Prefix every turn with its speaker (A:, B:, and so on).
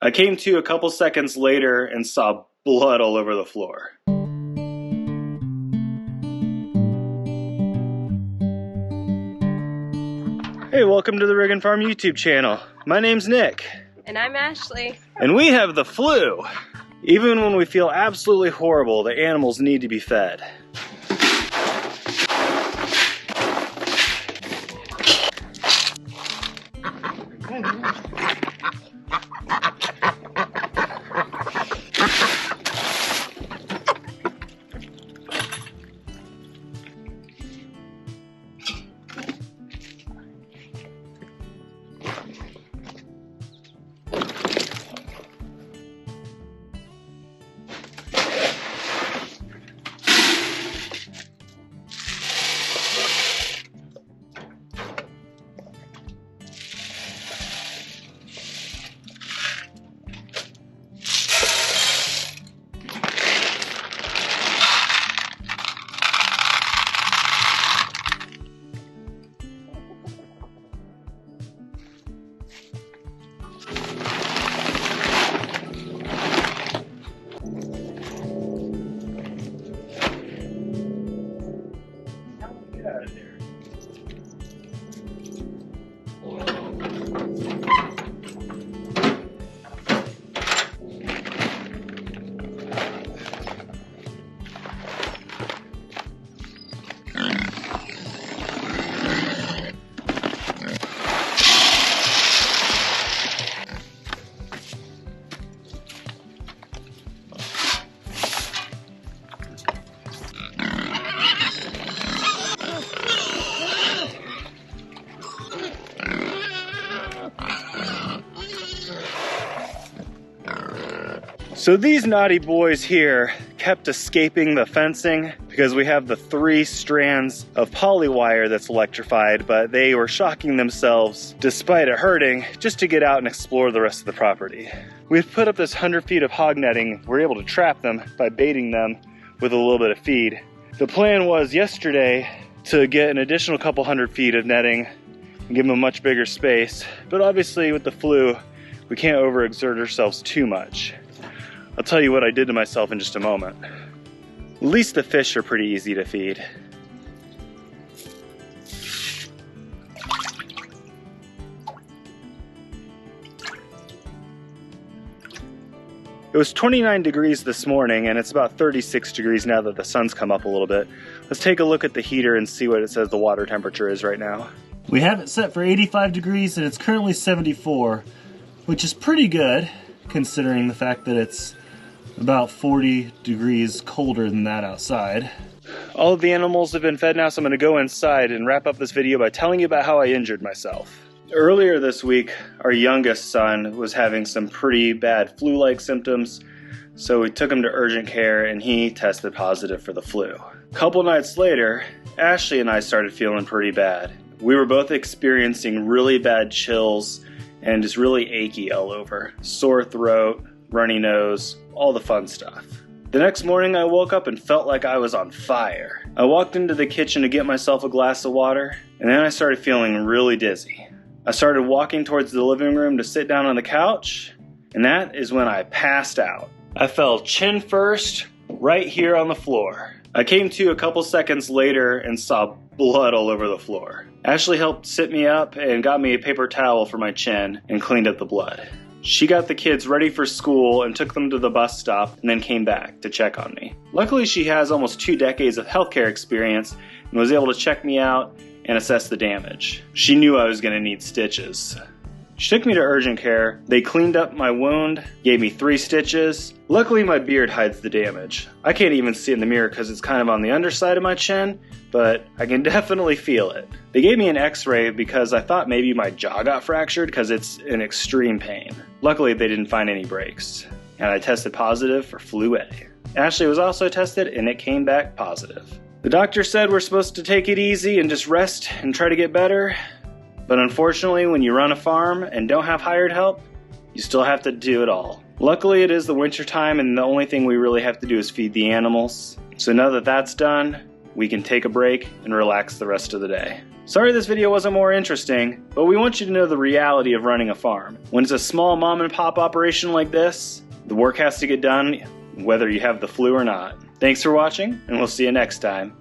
A: I came to a couple seconds later and saw blood all over the floor. Hey, welcome to the Riggin Farm YouTube channel. My name's Nick.
B: And I'm Ashley.
A: And we have the flu. Even when we feel absolutely horrible, the animals need to be fed. So these naughty boys here kept escaping the fencing because we have the 3 strands of poly wire that's electrified, but they were shocking themselves despite it hurting just to get out and explore the rest of the property. We've put up this 100 feet of hog netting. We're able to trap them by baiting them with a little bit of feed. The plan was yesterday to get an additional couple 100 feet of netting and give them a much bigger space, but obviously with the flu, we can't overexert ourselves too much. I'll tell you what I did to myself in just a moment. At least the fish are pretty easy to feed. It was 29 degrees this morning and it's about 36 degrees now that the sun's come up a little bit. Let's take a look at the heater and see what it says the water temperature is right now. We have it set for 85 degrees and it's currently 74, which is pretty good considering the fact that it's about 40 degrees colder than that outside. All of the animals have been fed now, so I'm going to go inside and wrap up this video by telling you about how I injured myself. Earlier this week, our youngest son was having some pretty bad flu-like symptoms, so we took him to urgent care and he tested positive for the flu. A couple nights later, Ashley and I started feeling pretty bad. We were both experiencing really bad chills and just really achy all over. Sore throat, runny nose, all the fun stuff. The next morning I woke up and felt like I was on fire. I walked into the kitchen to get myself a glass of water, and then I started feeling really dizzy. I started walking towards the living room to sit down on the couch, and that is when I passed out. I fell chin first, right here on the floor. I came to a couple seconds later and saw blood all over the floor. Ashley helped sit me up and got me a paper towel for my chin and cleaned up the blood. She got the kids ready for school and took them to the bus stop and then came back to check on me. Luckily, she has almost 2 decades of healthcare experience and was able to check me out and assess the damage. She knew I was going to need stitches. She took me to urgent care. They cleaned up my wound, gave me 3 stitches. Luckily, my beard hides the damage. I can't even see in the mirror because it's kind of on the underside of my chin, but I can definitely feel it. They gave me an x-ray because I thought maybe my jaw got fractured because it's in extreme pain. Luckily, they didn't find any breaks, and I tested positive for flu A. Ashley was also tested, and it came back positive. The doctor said we're supposed to take it easy and just rest and try to get better. But unfortunately, when you run a farm and don't have hired help, you still have to do it all. Luckily, it is the winter time and the only thing we really have to do is feed the animals. So now that that's done, we can take a break and relax the rest of the day. Sorry this video wasn't more interesting, but we want you to know the reality of running a farm. When it's a small mom and pop operation like this, the work has to get done whether you have the flu or not. Thanks for watching, and we'll see you next time.